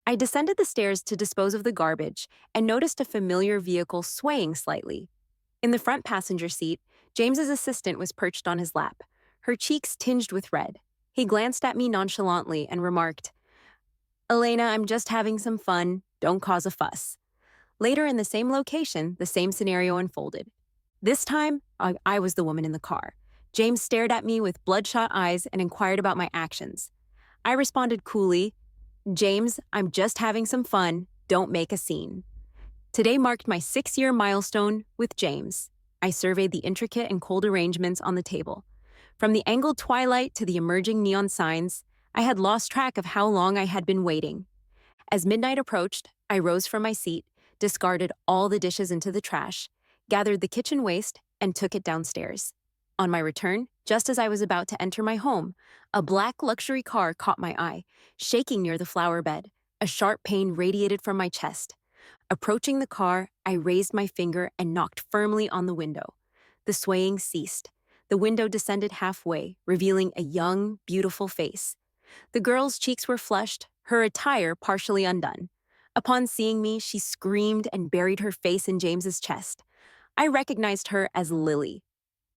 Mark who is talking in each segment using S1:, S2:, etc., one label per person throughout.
S1: I descended the stairs to dispose of the garbage and noticed a familiar vehicle swaying slightly. In the front passenger seat, James's assistant was perched on his lap, her cheeks tinged with red. He glanced at me nonchalantly and remarked, "Elena, I'm just having some fun. Don't cause a fuss." Later in the same location, the same scenario unfolded. This time, I was the woman in the car. James stared at me with bloodshot eyes and inquired about my actions. I responded coolly, "James, I'm just having some fun. Don't make a scene." Today marked my 6-year milestone with James. I surveyed the intricate and cold arrangements on the table. From the angled twilight to the emerging neon signs, I had lost track of how long I had been waiting. As midnight approached, I rose from my seat, discarded all the dishes into the trash, gathered the kitchen waste, and took it downstairs. On my return, just as I was about to enter my home, a black luxury car caught my eye, shaking near the flower bed. A sharp pain radiated from my chest. Approaching the car, I raised my finger and knocked firmly on the window. The swaying ceased. The window descended halfway, revealing a young, beautiful face. The girl's cheeks were flushed, her attire partially undone. Upon seeing me, she screamed and buried her face in James's chest. I recognized her as Lily.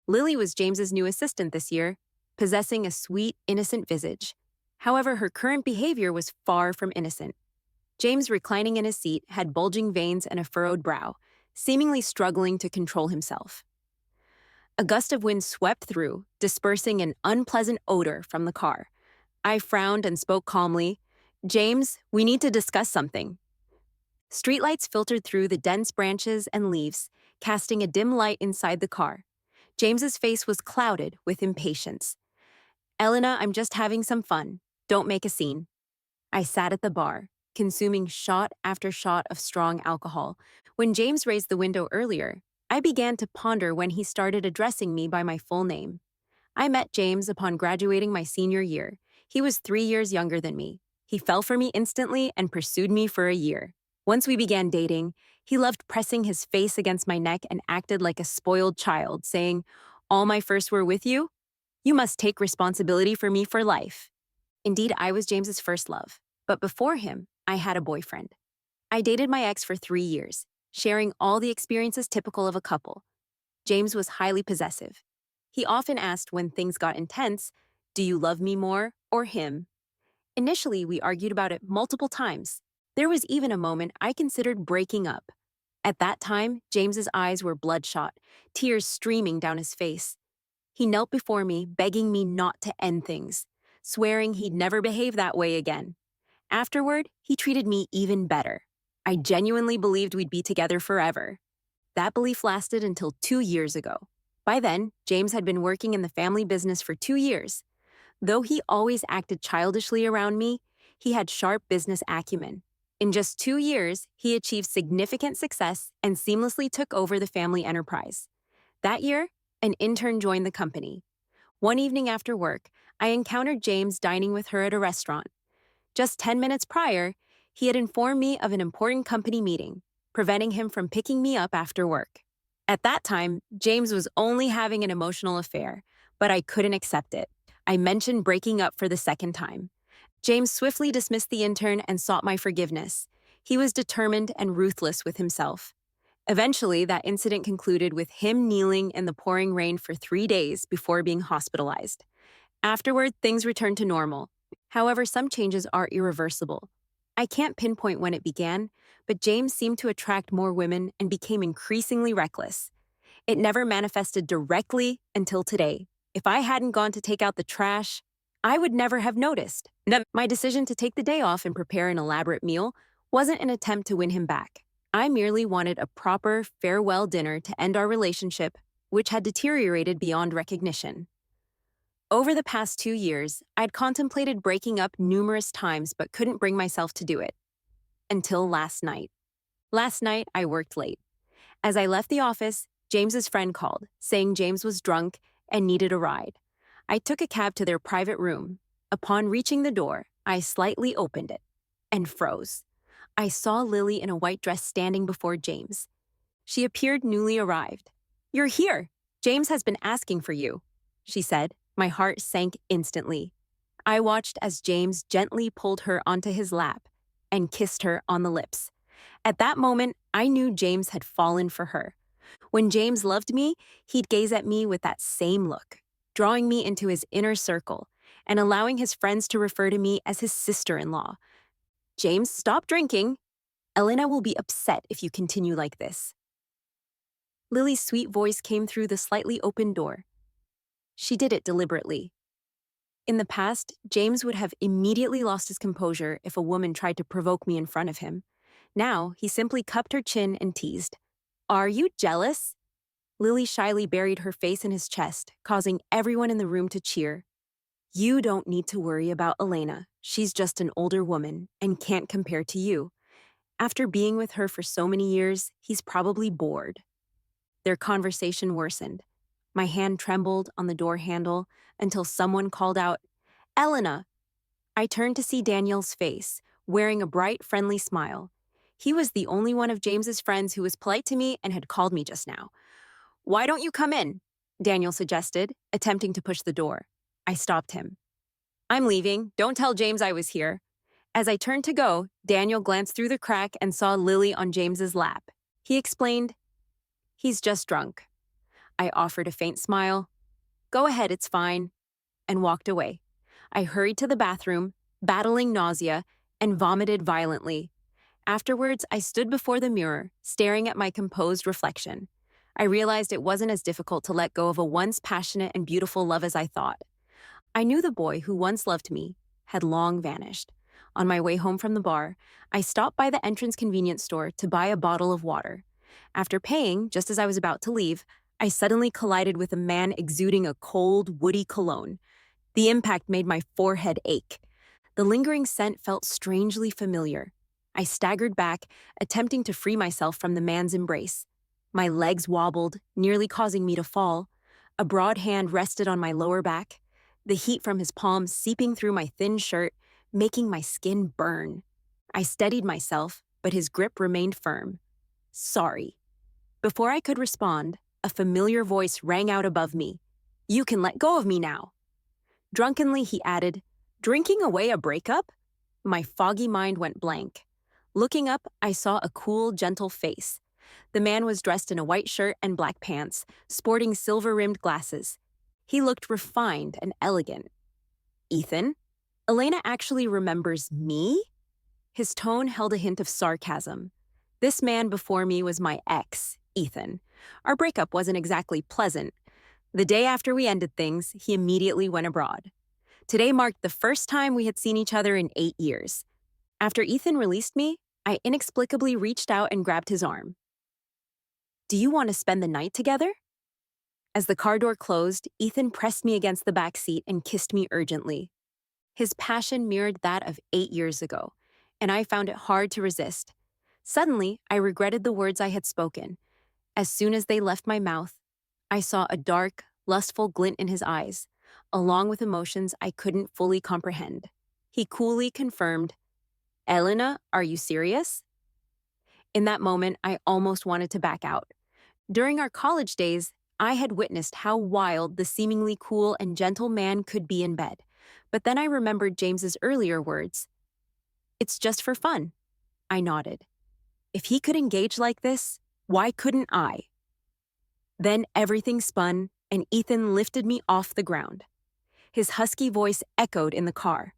S1: Lily was James's new assistant this year, possessing a sweet, innocent visage. However, her current behavior was far from innocent. James, reclining in his seat, had bulging veins and a furrowed brow, seemingly struggling to control himself. A gust of wind swept through, dispersing an unpleasant odor from the car. I frowned and spoke calmly, "James, we need to discuss something." Streetlights filtered through the dense branches and leaves, casting a dim light inside the car. James's face was clouded with impatience. "Elena, I'm just having some fun. Don't make a scene." I sat at the bar, consuming shot after shot of strong alcohol. When James raised the window earlier, I began to ponder when he started addressing me by my full name. I met James upon graduating my senior year. He was 3 years younger than me. He fell for me instantly and pursued me for a year. Once we began dating, he loved pressing his face against my neck and acted like a spoiled child, saying, "All my firsts were with you? You must take responsibility for me for life." Indeed, I was James's first love. But before him, I had a boyfriend. I dated my ex for 3 years, sharing all the experiences typical of a couple. James was highly possessive. He often asked when things got intense, "Do you love me more or him?" Initially, we argued about it multiple times. There was even a moment I considered breaking up. At that time, James's eyes were bloodshot, tears streaming down his face. He knelt before me, begging me not to end things, swearing he'd never behave that way again. Afterward, he treated me even better. I genuinely believed we'd be together forever. That belief lasted until 2 years ago. By then, James had been working in the family business for 2 years. Though he always acted childishly around me, he had sharp business acumen. In just 2 years, he achieved significant success and seamlessly took over the family enterprise. That year, an intern joined the company. One evening after work, I encountered James dining with her at a restaurant. Just 10 minutes prior, he had informed me of an important company meeting, preventing him from picking me up after work. At that time, James was only having an emotional affair, but I couldn't accept it. I mentioned breaking up for the second time. James swiftly dismissed the intern and sought my forgiveness. He was determined and ruthless with himself. Eventually, that incident concluded with him kneeling in the pouring rain for 3 days before being hospitalized. Afterward, things returned to normal. However, some changes are irreversible. I can't pinpoint when it began, but James seemed to attract more women and became increasingly reckless. It never manifested directly until today. If I hadn't gone to take out the trash, I would never have noticed. My decision to take the day off and prepare an elaborate meal wasn't an attempt to win him back. I merely wanted a proper farewell dinner to end our relationship, which had deteriorated beyond recognition. Over the past 2 years, I'd contemplated breaking up numerous times but couldn't bring myself to do it. Until last night. Last night, I worked late. As I left the office, James's friend called, saying James was drunk and needed a ride. I took a cab to their private room. Upon reaching the door, I slightly opened it and froze. I saw Lily in a white dress standing before James. She appeared newly arrived. "You're here. James has been asking for you," she said. My heart sank instantly. I watched as James gently pulled her onto his lap, and kissed her on the lips. At that moment, I knew James had fallen for her. When James loved me, he'd gaze at me with that same look, drawing me into his inner circle and allowing his friends to refer to me as his sister-in-law. James, stop drinking. Elena will be upset if you continue like this. Lily's sweet voice came through the slightly open door. She did it deliberately. In the past, James would have immediately lost his composure if a woman tried to provoke me in front of him. Now, he simply cupped her chin and teased. Are you jealous? Lily shyly buried her face in his chest, causing everyone in the room to cheer. You don't need to worry about Elena. She's just an older woman and can't compare to you. After being with her for so many years, he's probably bored. Their conversation worsened. My hand trembled on the door handle until someone called out, Elena! I turned to see Daniel's face, wearing a bright, friendly smile. He was the only one of James's friends who was polite to me and had called me just now. Why don't you come in? Daniel suggested, attempting to push the door. I stopped him. I'm leaving. Don't tell James I was here. As I turned to go, Daniel glanced through the crack and saw Lily on James's lap. He explained, He's just drunk. I offered a faint smile. Go ahead, it's fine, and walked away. I hurried to the bathroom, battling nausea, and vomited violently. Afterwards, I stood before the mirror, staring at my composed reflection. I realized it wasn't as difficult to let go of a once passionate and beautiful love as I thought. I knew the boy who once loved me had long vanished. On my way home from the bar, I stopped by the entrance convenience store to buy a bottle of water. After paying, just as I was about to leave, I suddenly collided with a man exuding a cold, woody cologne. The impact made my forehead ache. The lingering scent felt strangely familiar. I staggered back, attempting to free myself from the man's embrace. My legs wobbled, nearly causing me to fall. A broad hand rested on my lower back, the heat from his palm seeping through my thin shirt, making my skin burn. I steadied myself, but his grip remained firm. Sorry. Before I could respond, a familiar voice rang out above me. You can let go of me now. Drunkenly, he added, Drinking away a breakup? My foggy mind went blank. Looking up, I saw a cool, gentle face. The man was dressed in a white shirt and black pants, sporting silver-rimmed glasses. He looked refined and elegant. Ethan? Elena actually remembers me? His tone held a hint of sarcasm. This man before me was my ex, Ethan. Our breakup wasn't exactly pleasant. The day after we ended things, he immediately went abroad. Today marked the first time we had seen each other in 8 years. After Ethan released me, I inexplicably reached out and grabbed his arm. Do you want to spend the night together? As the car door closed, Ethan pressed me against the back seat and kissed me urgently. His passion mirrored that of 8 years ago, and I found it hard to resist. Suddenly, I regretted the words I had spoken. As soon as they left my mouth, I saw a dark, lustful glint in his eyes, along with emotions I couldn't fully comprehend. He coolly confirmed, Elena, are you serious? In that moment, I almost wanted to back out. During our college days, I had witnessed how wild the seemingly cool and gentle man could be in bed. But then I remembered James's earlier words. It's just for fun. I nodded. If he could engage like this, why couldn't I? Then everything spun, and Ethan lifted me off the ground. His husky voice echoed in the car.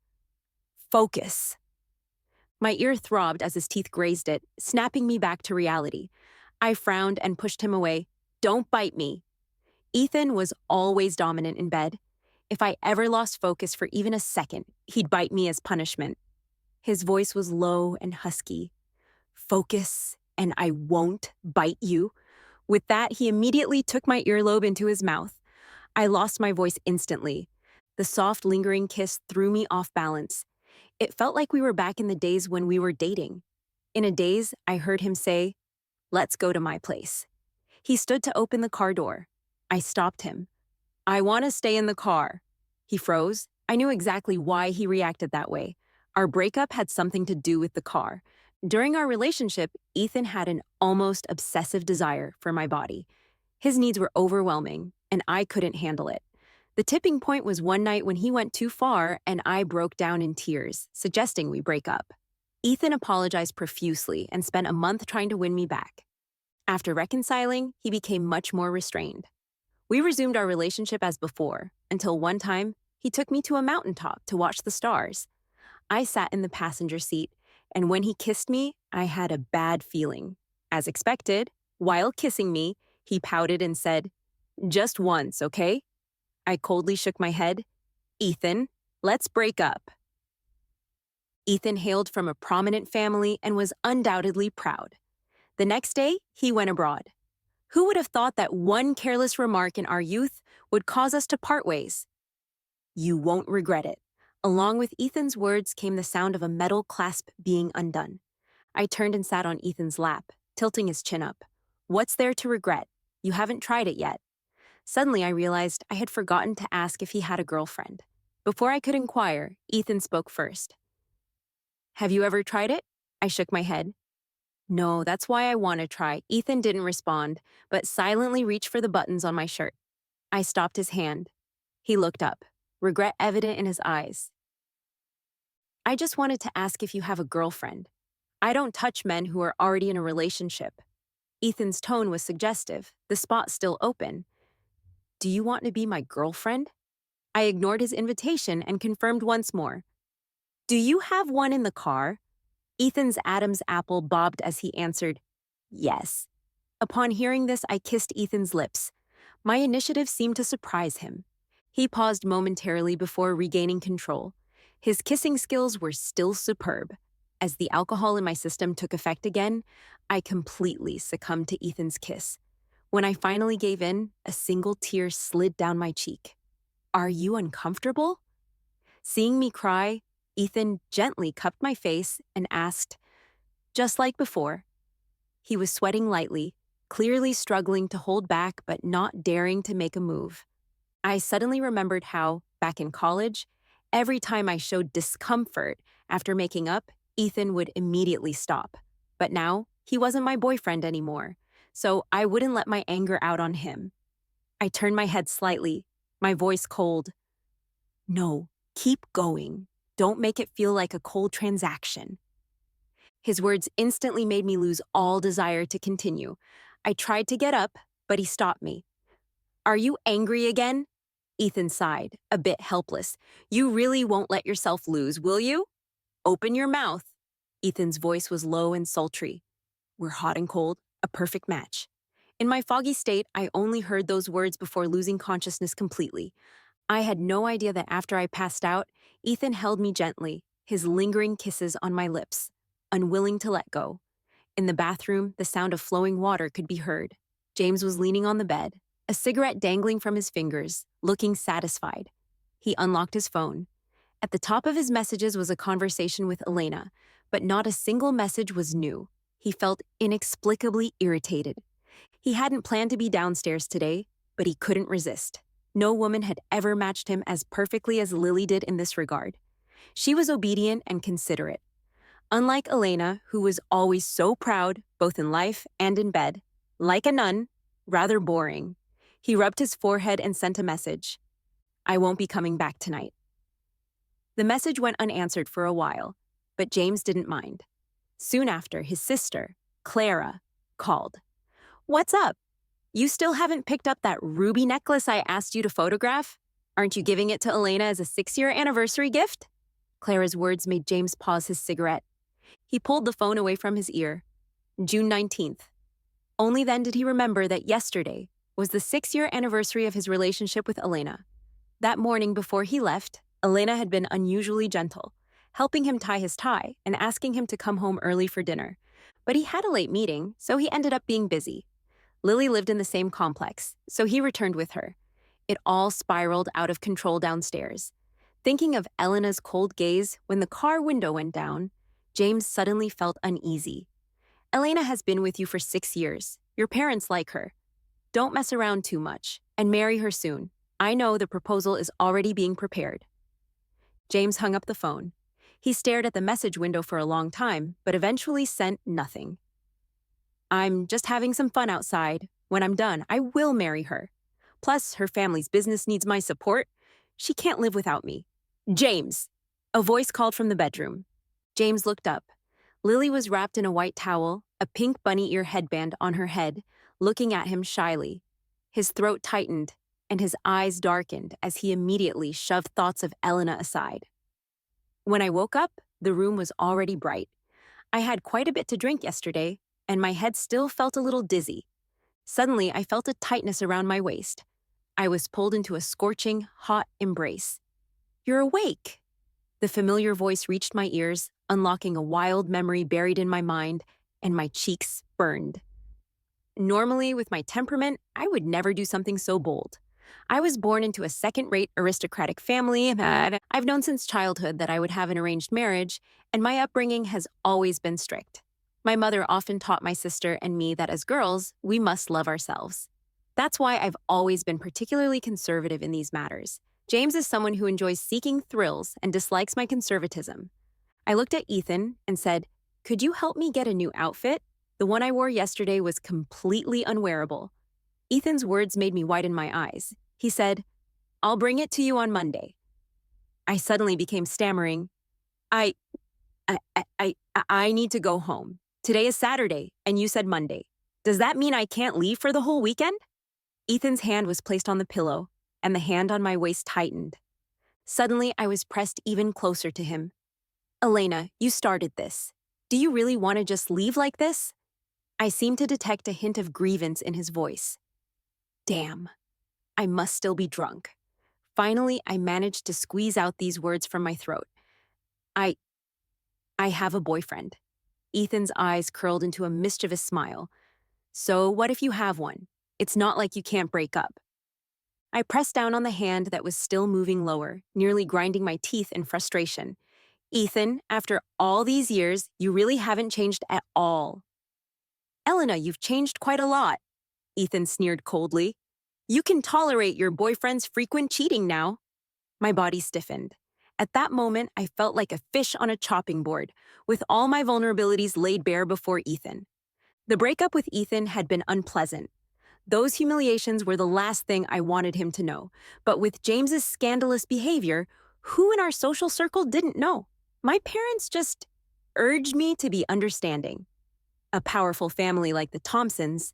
S1: Focus. My ear throbbed as his teeth grazed it, snapping me back to reality. I frowned and pushed him away. Don't bite me. Ethan was always dominant in bed. If I ever lost focus for even a second, he'd bite me as punishment. His voice was low and husky. Focus, and I won't bite you. With that, he immediately took my earlobe into his mouth. I lost my voice instantly. The soft, lingering kiss threw me off balance. It felt like we were back in the days when we were dating. In a daze, I heard him say, Let's go to my place. He stood to open the car door. I stopped him. I want to stay in the car. He froze. I knew exactly why he reacted that way. Our breakup had something to do with the car. During our relationship, Ethan had an almost obsessive desire for my body. His needs were overwhelming, and I couldn't handle it. The tipping point was one night when he went too far and I broke down in tears, suggesting we break up. Ethan apologized profusely and spent a month trying to win me back. After reconciling, he became much more restrained. We resumed our relationship as before, until one time, he took me to a mountaintop to watch the stars. I sat in the passenger seat, and when he kissed me, I had a bad feeling. As expected, while kissing me, he pouted and said, "Just once, okay?" I coldly shook my head. "Ethan, let's break up." Ethan hailed from a prominent family and was undoubtedly proud. The next day, he went abroad. Who would have thought that one careless remark in our youth would cause us to part ways? "You won't regret it." Along with Ethan's words came the sound of a metal clasp being undone. I turned and sat on Ethan's lap, tilting his chin up. "What's there to regret? You haven't tried it yet." Suddenly, I realized I had forgotten to ask if he had a girlfriend. Before I could inquire, Ethan spoke first. "Have you ever tried it?" I shook my head. "No, that's why I want to try." Ethan didn't respond, but silently reached for the buttons on my shirt. I stopped his hand. He looked up, regret evident in his eyes. "I just wanted to ask if you have a girlfriend. I don't touch men who are already in a relationship." Ethan's tone was suggestive, the spot still open. "Do you want to be my girlfriend?" I ignored his invitation and confirmed once more. "Do you have one in the car?" Ethan's Adam's apple bobbed as he answered, "Yes." Upon hearing this, I kissed Ethan's lips. My initiative seemed to surprise him. He paused momentarily before regaining control. His kissing skills were still superb. As the alcohol in my system took effect again, I completely succumbed to Ethan's kiss. When I finally gave in, a single tear slid down my cheek. "Are you uncomfortable?" Seeing me cry, Ethan gently cupped my face and asked, just like before. He was sweating lightly, clearly struggling to hold back but not daring to make a move. I suddenly remembered how, back in college, every time I showed discomfort after making up, Ethan would immediately stop. But now, he wasn't my boyfriend anymore, so I wouldn't let my anger out on him. I turned my head slightly, my voice cold. "No, keep going. Don't make it feel like a cold transaction." His words instantly made me lose all desire to continue. I tried to get up, but he stopped me. "Are you angry again?" Ethan sighed, a bit helpless. "You really won't let yourself lose, will you? Open your mouth." Ethan's voice was low and sultry. "We're hot and cold, a perfect match." In my foggy state, I only heard those words before losing consciousness completely. I had no idea that after I passed out, Ethan held me gently, his lingering kisses on my lips, unwilling to let go. In the bathroom, the sound of flowing water could be heard. James was leaning on the bed, a cigarette dangling from his fingers, looking satisfied. He unlocked his phone. At the top of his messages was a conversation with Elena, but not a single message was new. He felt inexplicably irritated. He hadn't planned to be downstairs today, but he couldn't resist. No woman had ever matched him as perfectly as Lily did in this regard. She was obedient and considerate. Unlike Elena, who was always so proud, both in life and in bed, like a nun, rather boring. He rubbed his forehead and sent a message. "I won't be coming back tonight." The message went unanswered for a while, but James didn't mind. Soon after, his sister, Clara, called. "What's up? You still haven't picked up that ruby necklace I asked you to photograph? Aren't you giving it to Elena as a 6-year anniversary gift?" Clara's words made James pause his cigarette. He pulled the phone away from his ear. June 19th. Only then did he remember that yesterday was the 6-year anniversary of his relationship with Elena. That morning before he left, Elena had been unusually gentle, helping him tie his tie and asking him to come home early for dinner. But he had a late meeting, so he ended up being busy. Lily lived in the same complex, so he returned with her. It all spiraled out of control downstairs. Thinking of Elena's cold gaze when the car window went down, James suddenly felt uneasy. "Elena has been with you for 6 years. Your parents like her. Don't mess around too much, and marry her soon. I know the proposal is already being prepared." James hung up the phone. He stared at the message window for a long time, but eventually sent nothing. "I'm just having some fun outside. When I'm done, I will marry her. Plus, her family's business needs my support. She can't live without me." "James!" A voice called from the bedroom. James looked up. Lily was wrapped in a white towel, a pink bunny ear headband on her head, looking at him shyly. His throat tightened, and his eyes darkened as he immediately shoved thoughts of Elena aside. When I woke up, the room was already bright. I had quite a bit to drink yesterday, and my head still felt a little dizzy. Suddenly, I felt a tightness around my waist. I was pulled into a scorching, hot embrace. "You're awake!" The familiar voice reached my ears, unlocking a wild memory buried in my mind, and my cheeks burned. Normally, with my temperament, I would never do something so bold. I was born into a second-rate aristocratic family that I've known since childhood that I would have an arranged marriage, and my upbringing has always been strict. My mother often taught my sister and me that as girls, we must love ourselves. That's why I've always been particularly conservative in these matters. James is someone who enjoys seeking thrills and dislikes my conservatism. I looked at Ethan and said, "Could you help me get a new outfit? The one I wore yesterday was completely unwearable." Ethan's words made me widen my eyes. He said, "I'll bring it to you on Monday." I suddenly became stammering. I, I need to go home. Today is Saturday, and you said Monday. Does that mean I can't leave for the whole weekend? Ethan's hand was placed on the pillow, and the hand on my waist tightened. Suddenly, I was pressed even closer to him. "Elena, you started this. Do you really want to just leave like this?" I seemed to detect a hint of grievance in his voice. Damn. I must still be drunk. Finally, I managed to squeeze out these words from my throat. I have a boyfriend." Ethan's eyes curled into a mischievous smile. "So what if you have one? It's not like you can't break up." I pressed down on the hand that was still moving lower, nearly grinding my teeth in frustration. "Ethan, after all these years, you really haven't changed at all." "Elena, you've changed quite a lot," Ethan sneered coldly. "You can tolerate your boyfriend's frequent cheating now." My body stiffened. At that moment, I felt like a fish on a chopping board, with all my vulnerabilities laid bare before Ethan. The breakup with Ethan had been unpleasant. Those humiliations were the last thing I wanted him to know. But with James's scandalous behavior, who in our social circle didn't know? My parents just urged me to be understanding. A powerful family like the Thompsons,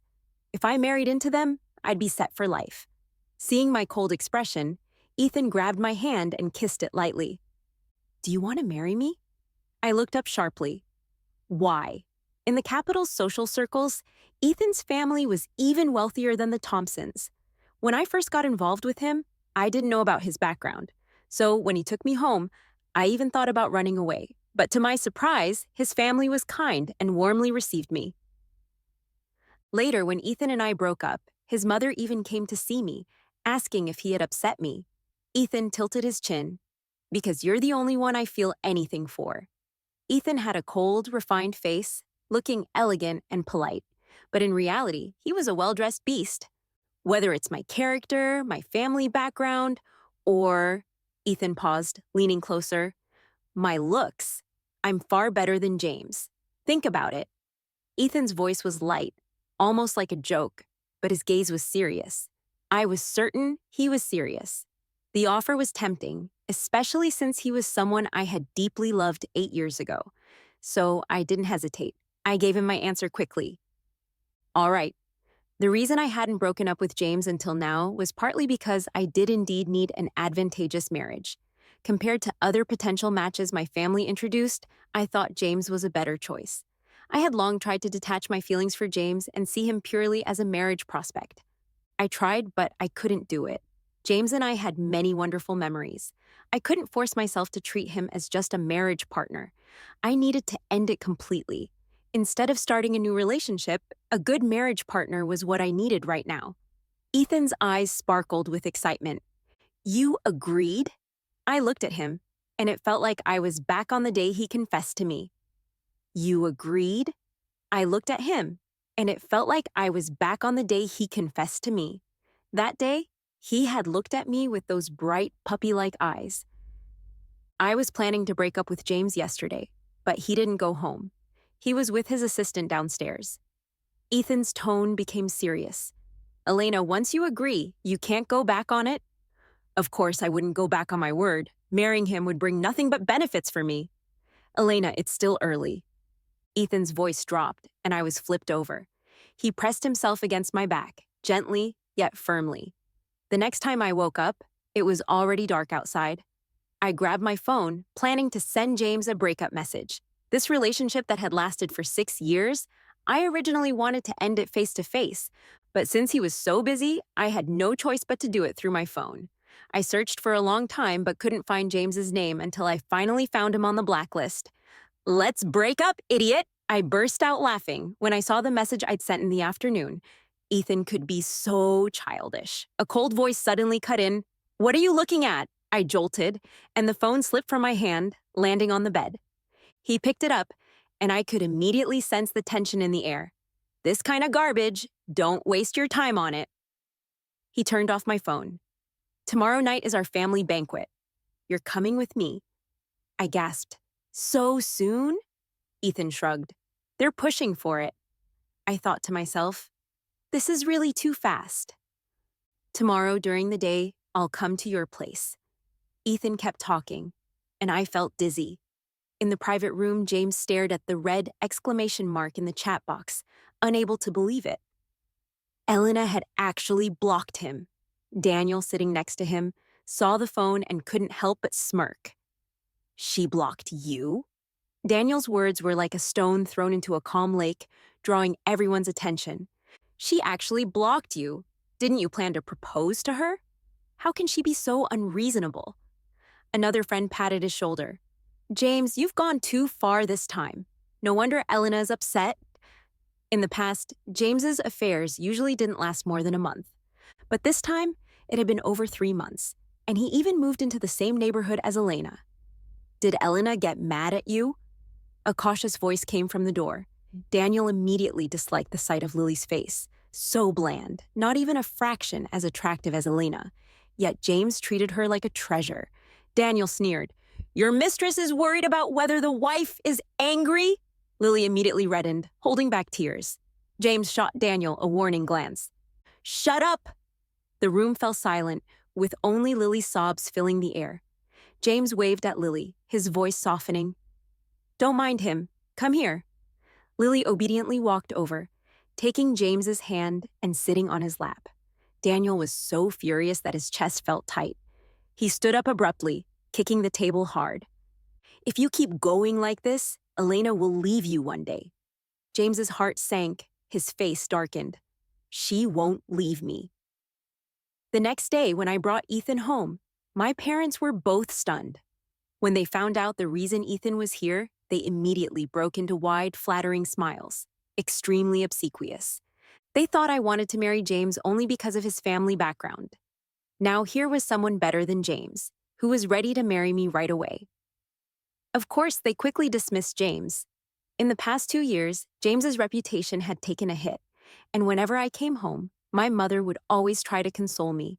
S1: if I married into them, I'd be set for life. Seeing my cold expression, Ethan grabbed my hand and kissed it lightly. "Do you want to marry me?" I looked up sharply. Why? In the capital's social circles, Ethan's family was even wealthier than the Thompsons. When I first got involved with him, I didn't know about his background. So when he took me home, I even thought about running away. But to my surprise, his family was kind and warmly received me. Later, when Ethan and I broke up, his mother even came to see me, asking if he had upset me. Ethan tilted his chin. "Because you're the only one I feel anything for." Ethan had a cold, refined face, looking elegant and polite. But in reality, he was a well-dressed beast. Whether it's my character, my family background, or, Ethan paused, leaning closer, my looks, I'm far better than James. Think about it. Ethan's voice was light, almost like a joke, but his gaze was serious. I was certain he was serious. The offer was tempting, especially since he was someone I had deeply loved 8 years ago. So I didn't hesitate. I gave him my answer quickly. "All right." The reason I hadn't broken up with James until now was partly because I did indeed need an advantageous marriage. Compared to other potential matches my family introduced, I thought James was a better choice. I had long tried to detach my feelings for James and see him purely as a marriage prospect. I tried, but I couldn't do it. James and I had many wonderful memories. I couldn't force myself to treat him as just a marriage partner. I needed to end it completely. Instead of starting a new relationship, a good marriage partner was what I needed right now. Ethan's eyes sparkled with excitement. "You agreed?" I looked at him, and it felt like I was back on the day he confessed to me. "You agreed?" I looked at him, and it felt like I was back on the day he confessed to me. That day, he had looked at me with those bright, puppy-like eyes. I was planning to break up with James yesterday, but he didn't go home. He was with his assistant downstairs. Ethan's tone became serious. "Elena, once you agree, you can't go back on it?" Of course, I wouldn't go back on my word. Marrying him would bring nothing but benefits for me. "Elena, it's still early." Ethan's voice dropped, and I was flipped over. He pressed himself against my back, gently yet firmly. The next time I woke up, it was already dark outside. I grabbed my phone, planning to send James a breakup message. This relationship that had lasted for 6 years, I originally wanted to end it face to face, but since he was so busy, I had no choice but to do it through my phone. I searched for a long time but couldn't find James's name until I finally found him on the blacklist. "Let's break up, idiot!" I burst out laughing when I saw the message I'd sent in the afternoon. Ethan could be so childish. A cold voice suddenly cut in. "What are you looking at?" I jolted, and the phone slipped from my hand, landing on the bed. He picked it up, and I could immediately sense the tension in the air. "This kind of garbage, don't waste your time on it." He turned off my phone. "Tomorrow night is our family banquet. You're coming with me." I gasped. "So soon?" Ethan shrugged. "They're pushing for it." I thought to myself, this is really too fast. "Tomorrow during the day, I'll come to your place." Ethan kept talking, and I felt dizzy. In the private room, James stared at the red exclamation mark in the chat box, unable to believe it. Elena had actually blocked him. Daniel, sitting next to him, saw the phone and couldn't help but smirk. "She blocked you?" Daniel's words were like a stone thrown into a calm lake, drawing everyone's attention. "She actually blocked you. Didn't you plan to propose to her? How can she be so unreasonable?" Another friend patted his shoulder. "James, you've gone too far this time. No wonder Elena's upset." In the past, James's affairs usually didn't last more than a month. But this time, it had been over 3 months, and he even moved into the same neighborhood as Elena. "Did Elena get mad at you?" A cautious voice came from the door. Daniel immediately disliked the sight of Lily's face. So bland, not even a fraction as attractive as Elena. Yet James treated her like a treasure. Daniel sneered. "Your mistress is worried about whether the wife is angry?" Lily immediately reddened, holding back tears. James shot Daniel a warning glance. "Shut up!" The room fell silent, with only Lily's sobs filling the air. James waved at Lily, his voice softening. "Don't mind him. Come here." Lily obediently walked over, taking James's hand and sitting on his lap. Daniel was so furious that his chest felt tight. He stood up abruptly, kicking the table hard. "If you keep going like this, Elena will leave you one day." James's heart sank, his face darkened. "She won't leave me." The next day, when I brought Ethan home, my parents were both stunned. When they found out the reason Ethan was here, they immediately broke into wide, flattering smiles, extremely obsequious. They thought I wanted to marry James only because of his family background. Now here was someone better than James, who was ready to marry me right away. Of course, they quickly dismissed James. In the past 2 years, James's reputation had taken a hit, and whenever I came home, my mother would always try to console me,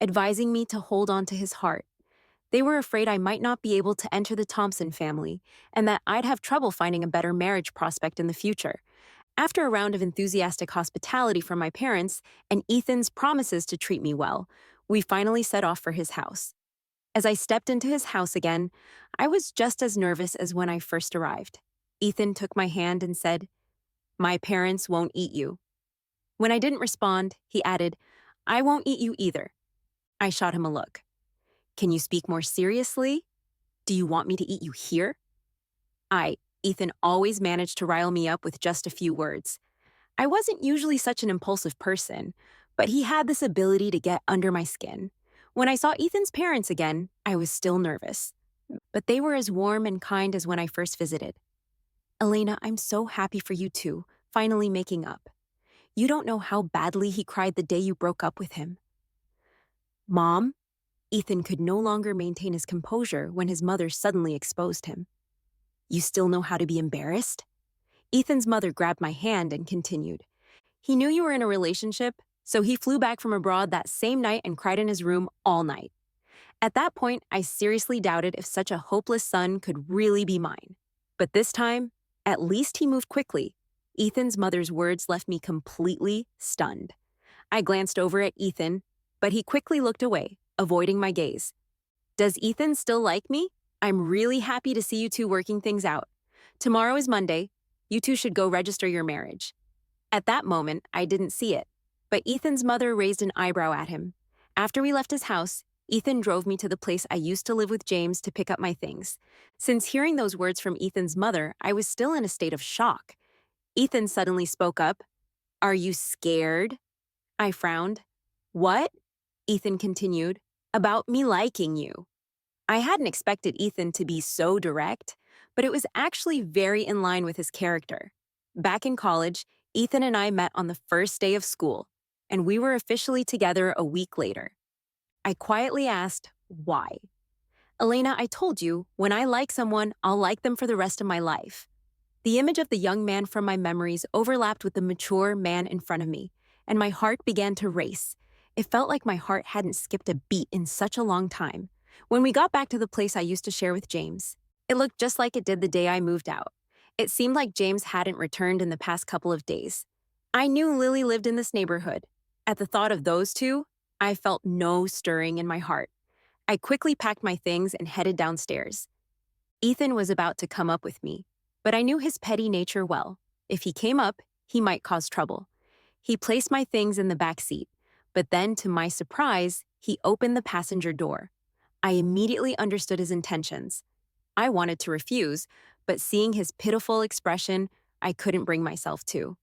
S1: advising me to hold on to his heart. They were afraid I might not be able to enter the Thompson family, and that I'd have trouble finding a better marriage prospect in the future. After a round of enthusiastic hospitality from my parents and Ethan's promises to treat me well, we finally set off for his house. As I stepped into his house again, I was just as nervous as when I first arrived. Ethan took my hand and said, "My parents won't eat you." When I didn't respond, he added, "I won't eat you either." I shot him a look. "Can you speak more seriously? Do you want me to eat you here?" Ethan always managed to rile me up with just a few words. I wasn't usually such an impulsive person, but he had this ability to get under my skin. When I saw Ethan's parents again, I was still nervous. But they were as warm and kind as when I first visited. "Elena, I'm so happy for you two, finally making up. You don't know how badly he cried the day you broke up with him." "Mom?" Ethan could no longer maintain his composure when his mother suddenly exposed him. "You still know how to be embarrassed?" Ethan's mother grabbed my hand and continued. "He knew you were in a relationship, so he flew back from abroad that same night and cried in his room all night. At that point, I seriously doubted if such a hopeless son could really be mine. But this time, at least he moved quickly." Ethan's mother's words left me completely stunned. I glanced over at Ethan, but he quickly looked away, avoiding my gaze. "Does Ethan still like me? I'm really happy to see you two working things out. Tomorrow is Monday. You two should go register your marriage." At that moment, I didn't see it, but Ethan's mother raised an eyebrow at him. After we left his house, Ethan drove me to the place I used to live with James to pick up my things. Since hearing those words from Ethan's mother, I was still in a state of shock. Ethan suddenly spoke up. "Are you scared?" I frowned. "What?" Ethan continued. "About me liking you." I hadn't expected Ethan to be so direct, but it was actually very in line with his character. Back in college, Ethan and I met on the first day of school, and we were officially together a week later. I quietly asked, "Why?" "Elena, I told you, when I like someone, I'll like them for the rest of my life." The image of the young man from my memories overlapped with the mature man in front of me, and my heart began to race. It felt like my heart hadn't skipped a beat in such a long time. When we got back to the place I used to share with James, it looked just like it did the day I moved out. It seemed like James hadn't returned in the past couple of days. I knew Lily lived in this neighborhood. At the thought of those two, I felt no stirring in my heart. I quickly packed my things and headed downstairs. Ethan was about to come up with me, but I knew his petty nature well. If he came up, he might cause trouble. He placed my things in the back seat, but then, to my surprise, he opened the passenger door. I immediately understood his intentions. I wanted to refuse, but seeing his pitiful expression, I couldn't bring myself to.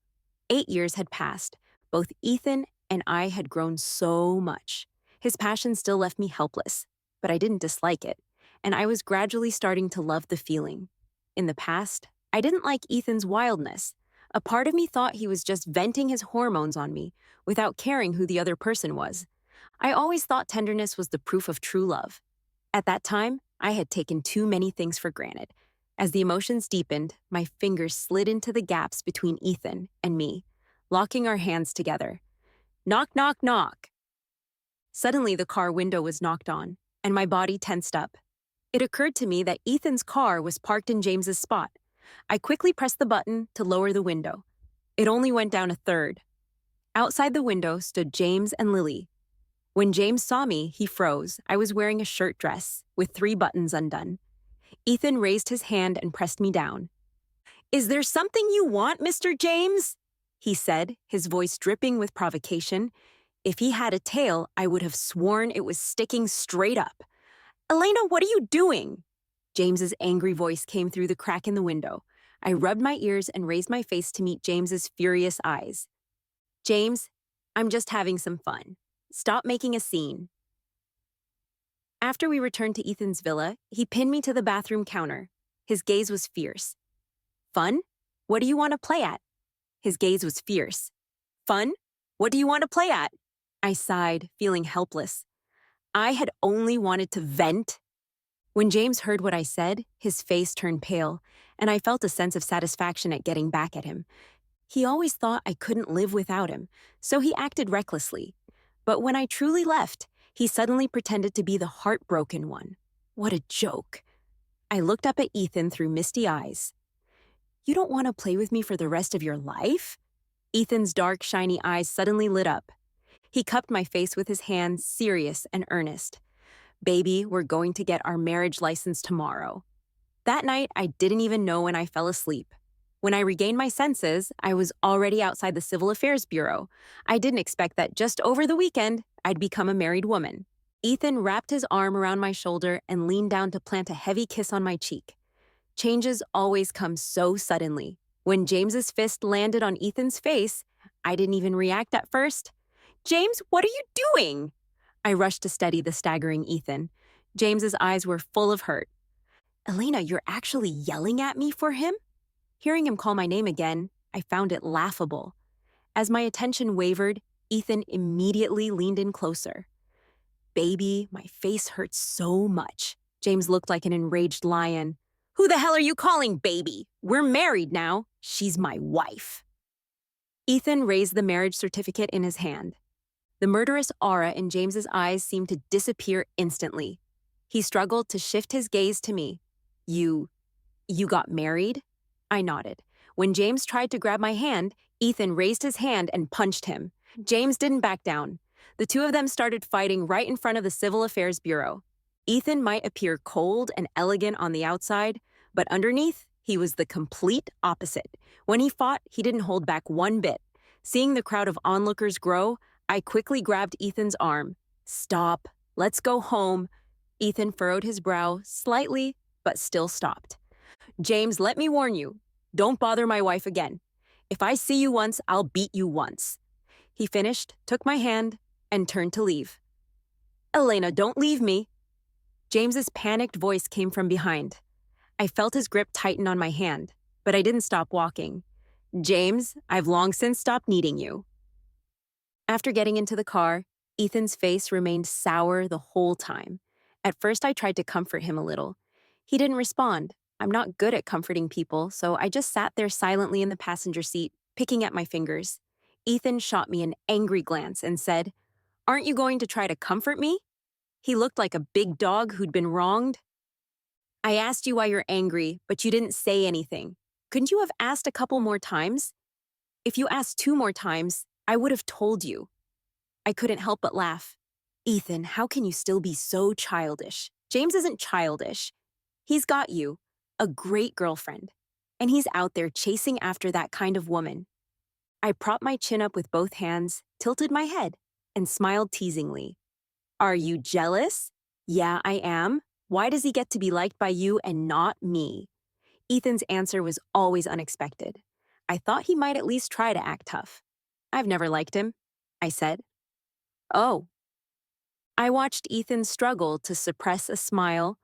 S1: 8 years had passed. Both Ethan and I had grown so much. His passion still left me helpless, but I didn't dislike it, and I was gradually starting to love the feeling. In the past, I didn't like Ethan's wildness. A part of me thought he was just venting his hormones on me without caring who the other person was. I always thought tenderness was the proof of true love. At that time, I had taken too many things for granted. As the emotions deepened, my fingers slid into the gaps between Ethan and me, locking our hands together. Knock, knock, knock. Suddenly, the car window was knocked on, and my body tensed up. It occurred to me that Ethan's car was parked in James's spot. I quickly pressed the button to lower the window. It only went down a third. Outside the window stood James and Lily. When James saw me, he froze. I was wearing a shirt dress with 3 buttons undone. Ethan raised his hand and pressed me down. "Is there something you want, Mr. James?" he said, his voice dripping with provocation. If he had a tail, I would have sworn it was sticking straight up. "Elena, what are you doing?" James's angry voice came through the crack in the window. I rubbed my ears and raised my face to meet James's furious eyes. "James, I'm just having some fun. Stop making a scene." After we returned to Ethan's villa, he pinned me to the bathroom counter. His gaze was fierce. "Fun? What do you want to play at?" His gaze was fierce. "Fun? What do you want to play at?" I sighed, feeling helpless. I had only wanted to vent. When James heard what I said, his face turned pale, and I felt a sense of satisfaction at getting back at him. He always thought I couldn't live without him, so he acted recklessly. But when I truly left, he suddenly pretended to be the heartbroken one. What a joke. I looked up at Ethan through misty eyes. "You don't want to play with me for the rest of your life?" Ethan's dark, shiny eyes suddenly lit up. He cupped my face with his hands, serious and earnest. "Baby, we're going to get our marriage license tomorrow." That night, I didn't even know when I fell asleep. When I regained my senses, I was already outside the Civil Affairs Bureau. I didn't expect that just over the weekend, I'd become a married woman. Ethan wrapped his arm around my shoulder and leaned down to plant a heavy kiss on my cheek. Changes always come so suddenly. When James's fist landed on Ethan's face, I didn't even react at first. "James, what are you doing?" I rushed to steady the staggering Ethan. James's eyes were full of hurt. "Elena, you're actually yelling at me for him?" Hearing him call my name again, I found it laughable. As my attention wavered, Ethan immediately leaned in closer. "Baby, my face hurts so much." James looked like an enraged lion. "Who the hell are you calling baby? We're married now. She's my wife." Ethan raised the marriage certificate in his hand. The murderous aura in James's eyes seemed to disappear instantly. He struggled to shift his gaze to me. You got married?" I nodded. When James tried to grab my hand, Ethan raised his hand and punched him. James didn't back down. The two of them started fighting right in front of the Civil Affairs Bureau. Ethan might appear cold and elegant on the outside, but underneath, He was the complete opposite. When he fought, he didn't hold back one bit. Seeing the crowd of onlookers grow, I quickly grabbed Ethan's arm. Stop. Let's go home. Ethan furrowed his brow slightly, but still stopped. James, let me warn you. Don't bother my wife again. If I see you once, I'll beat you once. He finished, took my hand, and turned to leave. Elena, don't leave me. James's panicked voice came from behind. I felt his grip tighten on my hand, but I didn't stop walking. James, I've long since stopped needing you. After getting into the car, Ethan's face remained sour the whole time. At first, I tried to comfort him a little. He didn't respond. I'm not good at comforting people, so I just sat there silently in the passenger seat, picking at my fingers. Ethan shot me an angry glance and said, "Aren't you going to try to comfort me?" He looked like a big dog who'd been wronged. I asked you why you're angry, but you didn't say anything. Couldn't you have asked a couple more times? If you asked 2 more times, I would have told you. I couldn't help but laugh. Ethan, how can you still be so childish? James isn't childish. He's got you, a great girlfriend, and he's out there chasing after that kind of woman. I propped my chin up with both hands, tilted my head, and smiled teasingly. Are you jealous? Yeah, I am. Why does he get to be liked by you and not me? Ethan's answer was always unexpected. I thought he might at least try to act tough. I've never liked him, I said. Oh. I watched Ethan struggle to suppress a smile,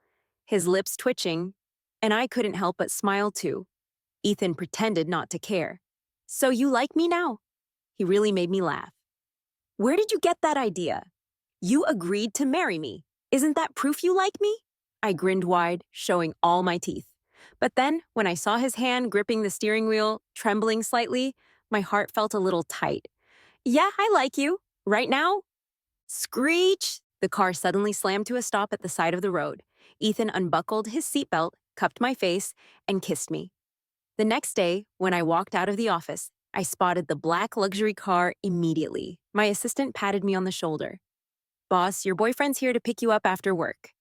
S1: his lips twitching, and I couldn't help but smile too. Ethan pretended not to care. So you like me now? He really made me laugh. Where did you get that idea? You agreed to marry me. Isn't that proof you like me? I grinned wide, showing all my teeth. But then, when I saw his hand gripping the steering wheel, trembling slightly, my heart felt a little tight. Yeah, I like you. Right now? Screech! The car suddenly slammed to a stop at the side of the road. Ethan unbuckled his seatbelt, cupped my face, and kissed me. The next day, when I walked out of the office, I spotted the black luxury car immediately. My assistant patted me on the shoulder. Boss, your boyfriend's here to pick you up after work.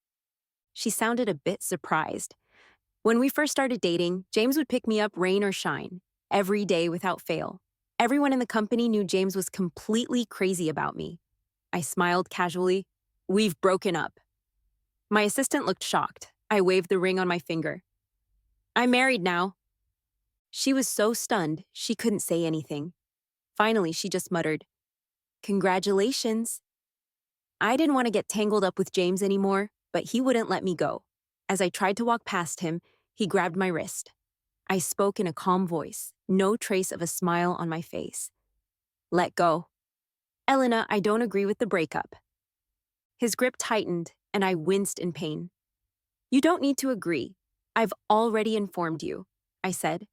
S1: She sounded a bit surprised. When we first started dating, James would pick me up rain or shine, every day without fail. Everyone in the company knew James was completely crazy about me. I smiled casually. We've broken up. My assistant looked shocked. I waved the ring on my finger. I'm married now. She was so stunned, she couldn't say anything. Finally, she just muttered, Congratulations. I didn't want to get tangled up with James anymore, but he wouldn't let me go. As I tried to walk past him, he grabbed my wrist. I spoke in a calm voice, no trace of a smile on my face. Let go. Elena, I don't agree with the breakup. His grip tightened, and I winced in pain. You don't need to agree. I've already informed you, I said.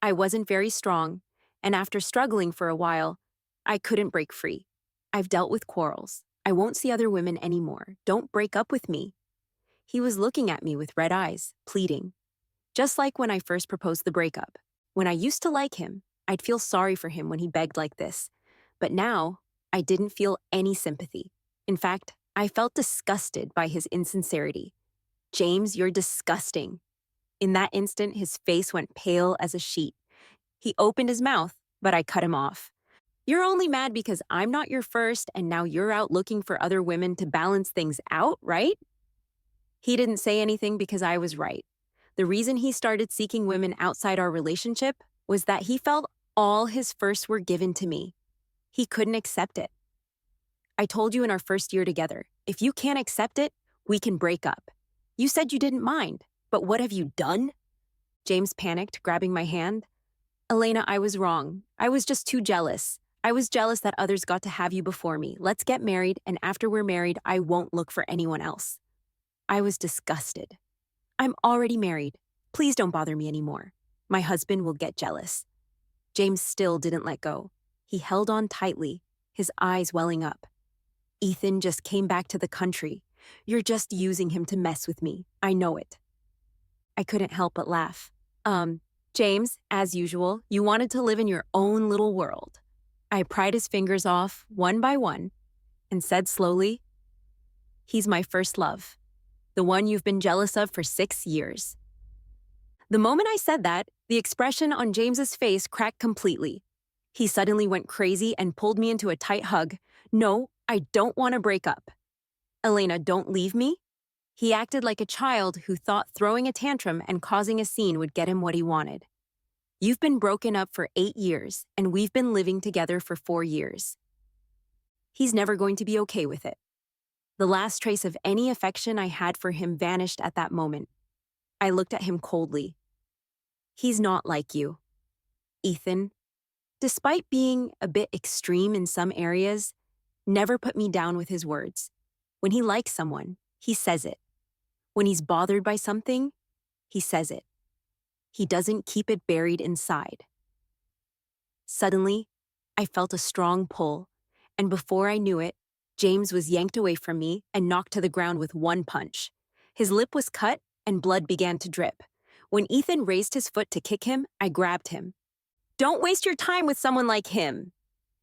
S1: I wasn't very strong, and after struggling for a while, I couldn't break free. I've dealt with quarrels. I won't see other women anymore. Don't break up with me. He was looking at me with red eyes, pleading. Just like when I first proposed the breakup. When I used to like him, I'd feel sorry for him when he begged like this. But now, I didn't feel any sympathy. In fact, I felt disgusted by his insincerity. James, you're disgusting. In that instant, his face went pale as a sheet. He opened his mouth, but I cut him off. You're only mad because I'm not your first and now you're out looking for other women to balance things out, right? He didn't say anything because I was right. The reason he started seeking women outside our relationship was that he felt all his firsts were given to me. He couldn't accept it. I told you in our first year together, if you can't accept it, we can break up. You said you didn't mind, but what have you done? James panicked, grabbing my hand. Elena, I was wrong. I was just too jealous. I was jealous that others got to have you before me. Let's get married, and after we're married, I won't look for anyone else. I was disgusted. I'm already married. Please don't bother me anymore. My husband will get jealous. James still didn't let go. He held on tightly, his eyes welling up. Ethan just came back to the country. You're just using him to mess with me. I know it. I couldn't help but laugh. James, as usual, you wanted to live in your own little world. I pried his fingers off, one by one, and said slowly, He's my first love, the one you've been jealous of for 6 years. The moment I said that, the expression on James's face cracked completely. He suddenly went crazy and pulled me into a tight hug. No, I don't want to break up. Elena, don't leave me. He acted like a child who thought throwing a tantrum and causing a scene would get him what he wanted. You've been broken up for 8 years, and we've been living together for 4 years. He's never going to be okay with it. The last trace of any affection I had for him vanished at that moment. I looked at him coldly. He's not like you. Ethan, despite being a bit extreme in some areas, never put me down with his words. When he likes someone, he says it. When he's bothered by something, he says it. He doesn't keep it buried inside. Suddenly, I felt a strong pull, and before I knew it, James was yanked away from me and knocked to the ground with one punch. His lip was cut and blood began to drip. When Ethan raised his foot to kick him, I grabbed him. Don't waste your time with someone like him.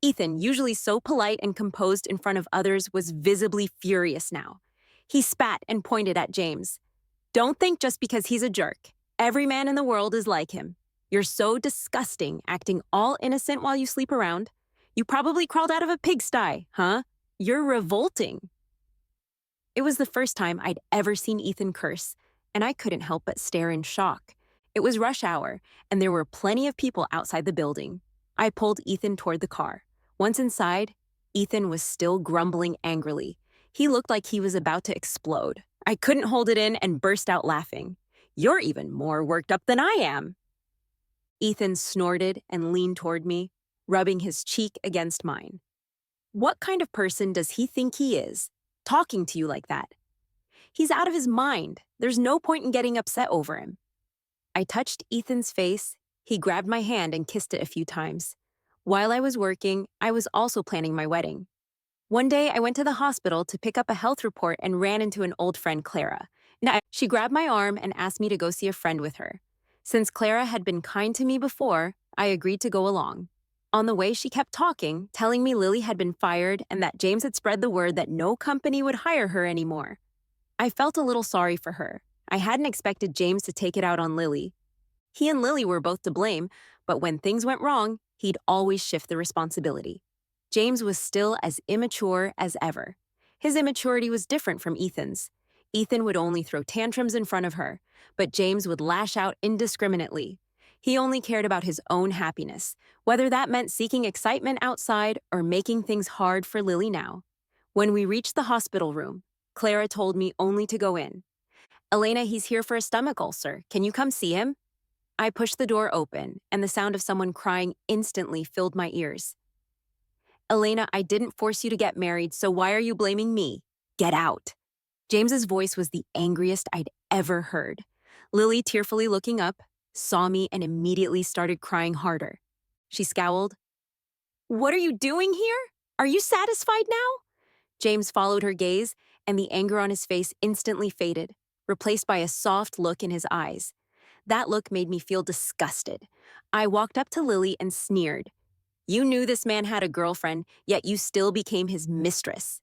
S1: Ethan, usually so polite and composed in front of others, was visibly furious now. He spat and pointed at James. Don't think just because he's a jerk. Every man in the world is like him. You're so disgusting, acting all innocent while you sleep around. You probably crawled out of a pigsty, huh? You're revolting. It was the first time I'd ever seen Ethan curse, and I couldn't help but stare in shock. It was rush hour, and there were plenty of people outside the building. I pulled Ethan toward the car. Once inside, Ethan was still grumbling angrily. He looked like he was about to explode. I couldn't hold it in and burst out laughing. You're even more worked up than I am. Ethan snorted and leaned toward me, rubbing his cheek against mine. What kind of person does he think he is, talking to you like that? He's out of his mind. There's no point in getting upset over him. I touched Ethan's face. He grabbed my hand and kissed it a few times. While I was working, I was also planning my wedding. One day, I went to the hospital to pick up a health report and ran into an old friend, Clara. She grabbed my arm and asked me to go see a friend with her. Since Clara had been kind to me before, I agreed to go along. On the way, she kept talking, telling me Lily had been fired and that James had spread the word that no company would hire her anymore. I felt a little sorry for her. I hadn't expected James to take it out on Lily. He and Lily were both to blame, but when things went wrong, he'd always shift the responsibility. James was still as immature as ever. His immaturity was different from Ethan's. Ethan would only throw tantrums in front of her, but James would lash out indiscriminately. He only cared about his own happiness, whether that meant seeking excitement outside or making things hard for Lily now. When we reached the hospital room, Clara told me only to go in. Elena, he's here for a stomach ulcer. Can you come see him? I pushed the door open, and the sound of someone crying instantly filled my ears. Elena, I didn't force you to get married, so why are you blaming me? Get out. James's voice was the angriest I'd ever heard. Lily, tearfully looking up, saw me and immediately started crying harder. She scowled. What are you doing here? Are you satisfied now? James followed her gaze, and the anger on his face instantly faded, replaced by a soft look in his eyes. That look made me feel disgusted. I walked up to Lily and sneered. You knew this man had a girlfriend, yet you still became his mistress.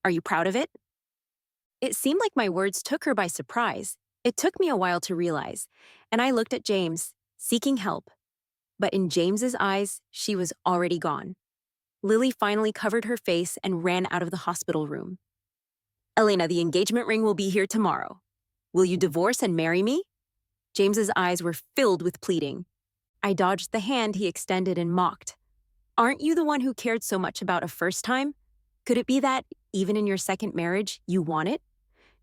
S1: Are you proud of it? It seemed like my words took her by surprise. It took me a while to realize, and I looked at James, seeking help. But in James's eyes, she was already gone. Lily finally covered her face and ran out of the hospital room. Elena, the engagement ring will be here tomorrow. Will you divorce and marry me? James's eyes were filled with pleading. I dodged the hand he extended and mocked. Aren't you the one who cared so much about a first time? Could it be that, even in your second marriage, you want it?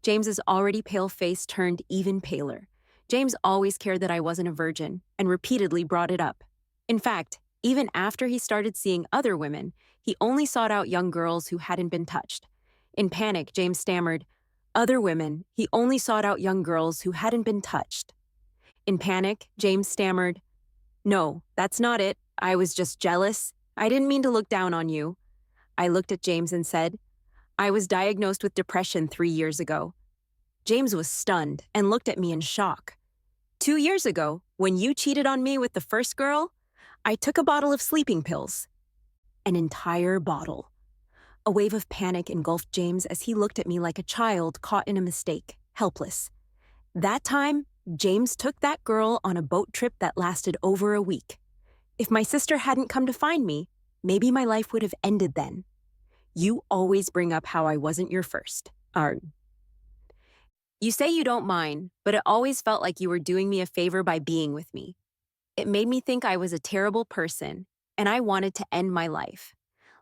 S1: James's already pale face turned even paler. James always cared that I wasn't a virgin and repeatedly brought it up. In fact, even after he started seeing other women, he only sought out young girls who hadn't been touched. In panic, James stammered, Other women, he only sought out young girls who hadn't been touched. In panic, James stammered, No, that's not it. I was just jealous. I didn't mean to look down on you. I looked at James and said, I was diagnosed with depression 3 years ago. James was stunned and looked at me in shock. 2 years ago, when you cheated on me with the first girl, I took a bottle of sleeping pills. An entire bottle. A wave of panic engulfed James as he looked at me like a child caught in a mistake, helpless. That time, James took that girl on a boat trip that lasted over a week. If my sister hadn't come to find me, maybe my life would have ended then. You always bring up how I wasn't your first. You say you don't mind, but it always felt like you were doing me a favor by being with me. It made me think I was a terrible person, and I wanted to end my life.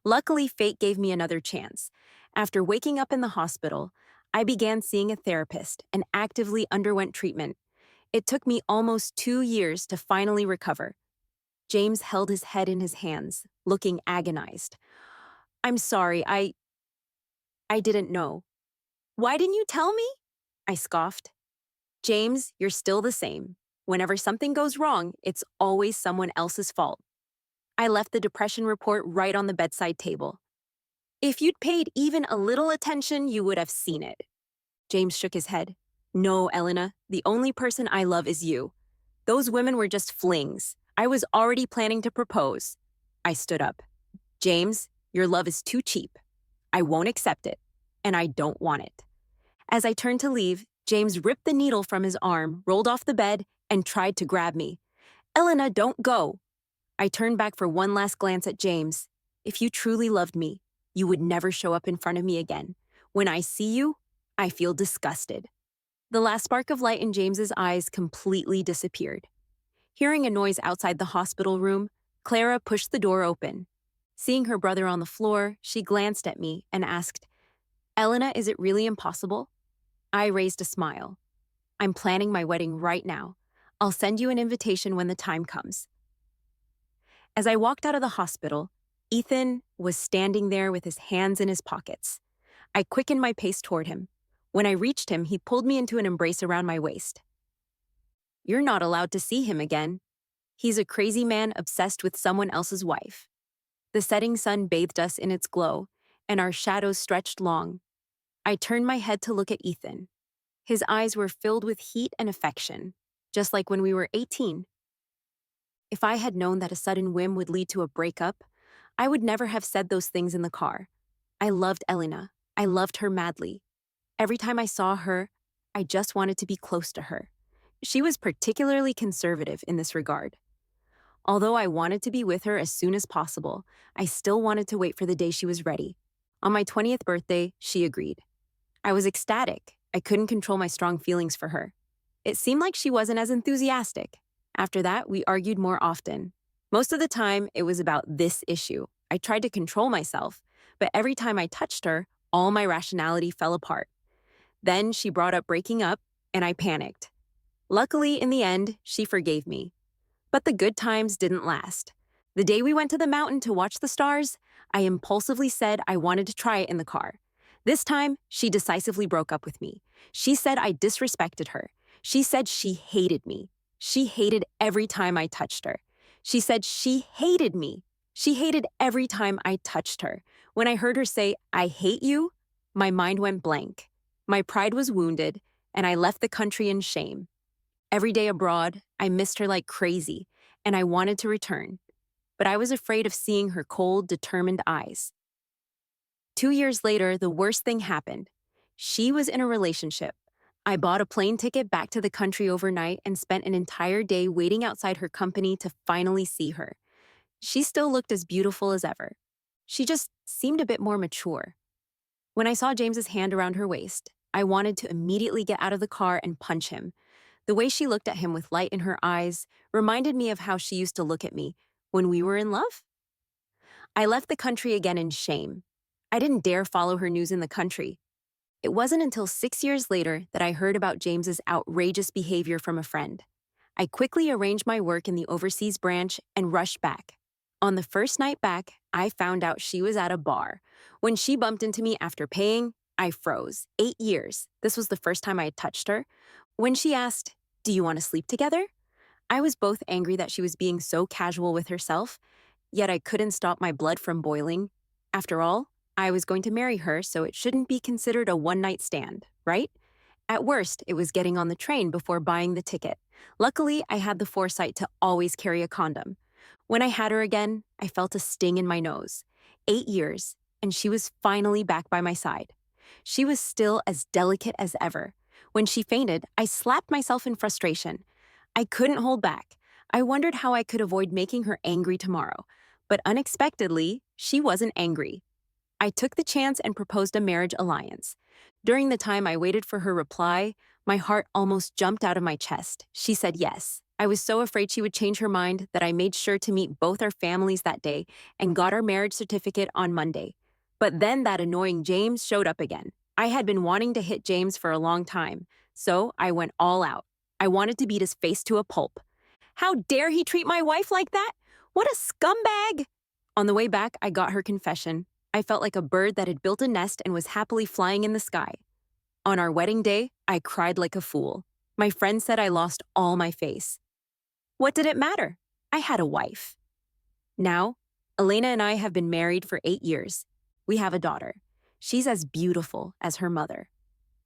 S1: Luckily, fate gave me another chance. After waking up in the hospital, I began seeing a therapist and actively underwent treatment. It took me almost 2 years to finally recover. James held his head in his hands, looking agonized. I'm sorry, I didn't know. Why didn't you tell me? I scoffed. James, you're still the same. Whenever something goes wrong, it's always someone else's fault. I left the depression report right on the bedside table. If you'd paid even a little attention, you would have seen it. James shook his head. No, Elena, the only person I love is you. Those women were just flings. I was already planning to propose. I stood up. James, your love is too cheap. I won't accept it, and I don't want it. As I turned to leave, James ripped the needle from his arm, rolled off the bed, and tried to grab me. Elena, don't go. I turned back for one last glance at James. If you truly loved me, you would never show up in front of me again. When I see you, I feel disgusted. The last spark of light in James's eyes completely disappeared. Hearing a noise outside the hospital room, Clara pushed the door open. Seeing her brother on the floor, she glanced at me and asked, Elena, is it really impossible? I raised a smile. I'm planning my wedding right now. I'll send you an invitation when the time comes. As I walked out of the hospital, Ethan was standing there with his hands in his pockets. I quickened my pace toward him. When I reached him, he pulled me into an embrace around my waist. You're not allowed to see him again. He's a crazy man obsessed with someone else's wife. The setting sun bathed us in its glow, and our shadows stretched long. I turned my head to look at Ethan. His eyes were filled with heat and affection, just like when we were 18. If I had known that a sudden whim would lead to a breakup, I would never have said those things in the car. I loved Elena. I loved her madly. Every time I saw her, I just wanted to be close to her. She was particularly conservative in this regard. Although I wanted to be with her as soon as possible, I still wanted to wait for the day she was ready. On my 20th birthday, she agreed. I was ecstatic. I couldn't control my strong feelings for her. It seemed like she wasn't as enthusiastic. After that, we argued more often. Most of the time, it was about this issue. I tried to control myself, but every time I touched her, all my rationality fell apart. Then she brought up breaking up, and I panicked. Luckily, in the end, she forgave me. But the good times didn't last. The day we went to the mountain to watch the stars, I impulsively said I wanted to try it in the car. This time, she decisively broke up with me. She said I disrespected her. She said she hated me. She hated every time I touched her. She said she hated me. She hated every time I touched her. When I heard her say, I hate you, my mind went blank. My pride was wounded, and I left the country in shame. Every day abroad, I missed her like crazy, and I wanted to return. But I was afraid of seeing her cold, determined eyes. 2 years later, the worst thing happened. She was in a relationship. I bought a plane ticket back to the country overnight and spent an entire day waiting outside her company to finally see her. She still looked as beautiful as ever. She just seemed a bit more mature. When I saw James's hand around her waist, I wanted to immediately get out of the car and punch him. The way she looked at him with light in her eyes reminded me of how she used to look at me when we were in love. I left the country again in shame. I didn't dare follow her news in the country. It wasn't until 6 years later that I heard about James's outrageous behavior from a friend. I quickly arranged my work in the overseas branch and rushed back. On the first night back, I found out she was at a bar. When she bumped into me after paying, I froze. 8 years. This was the first time I had touched her. When she asked, "Do you want to sleep together?" I was both angry that she was being so casual with herself, yet I couldn't stop my blood from boiling. After all, I was going to marry her, so it shouldn't be considered a one-night stand, right? At worst, it was getting on the train before buying the ticket. Luckily, I had the foresight to always carry a condom. When I had her again, I felt a sting in my nose. 8 years, and she was finally back by my side. She was still as delicate as ever. When she fainted, I slapped myself in frustration. I couldn't hold back. I wondered how I could avoid making her angry tomorrow. But unexpectedly, she wasn't angry. I took the chance and proposed a marriage alliance. During the time I waited for her reply, my heart almost jumped out of my chest. She said yes. I was so afraid she would change her mind that I made sure to meet both our families that day and got our marriage certificate on Monday. But then that annoying James showed up again. I had been wanting to hit James for a long time, so I went all out. I wanted to beat his face to a pulp. How dare he treat my wife like that? What a scumbag! On the way back, I got her confession. I felt like a bird that had built a nest and was happily flying in the sky. On our wedding day, I cried like a fool. My friend said I lost all my face. What did it matter? I had a wife. Now, Elena and I have been married for 8 years. We have a daughter. She's as beautiful as her mother.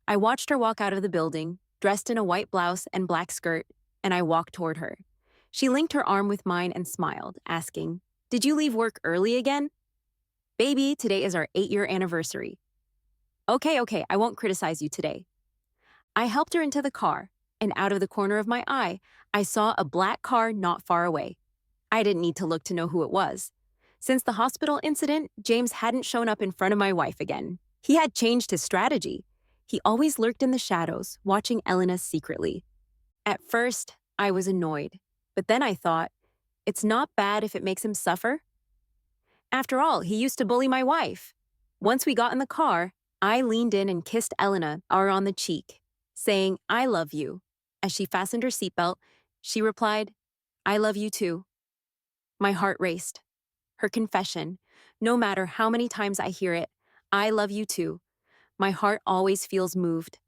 S1: I watched her walk out of the building, dressed in a white blouse and black skirt, and I walked toward her. She linked her arm with mine and smiled, asking, "Did you leave work early again?" "Baby, today is our 8-year anniversary." Okay, I won't criticize you today. I helped her into the car, and out of the corner of my eye, I saw a black car not far away. I didn't need to look to know who it was. Since the hospital incident, James hadn't shown up in front of my wife again. He had changed his strategy. He always lurked in the shadows, watching Elena secretly. At first, I was annoyed, but then I thought, it's not bad if it makes him suffer. After all, he used to bully my wife. Once we got in the car, I leaned in and kissed Elena on the cheek, saying, "I love you." As she fastened her seatbelt, she replied, "I love you too." My heart raced. Her confession, no matter how many times I hear it, "I love you too," my heart always feels moved.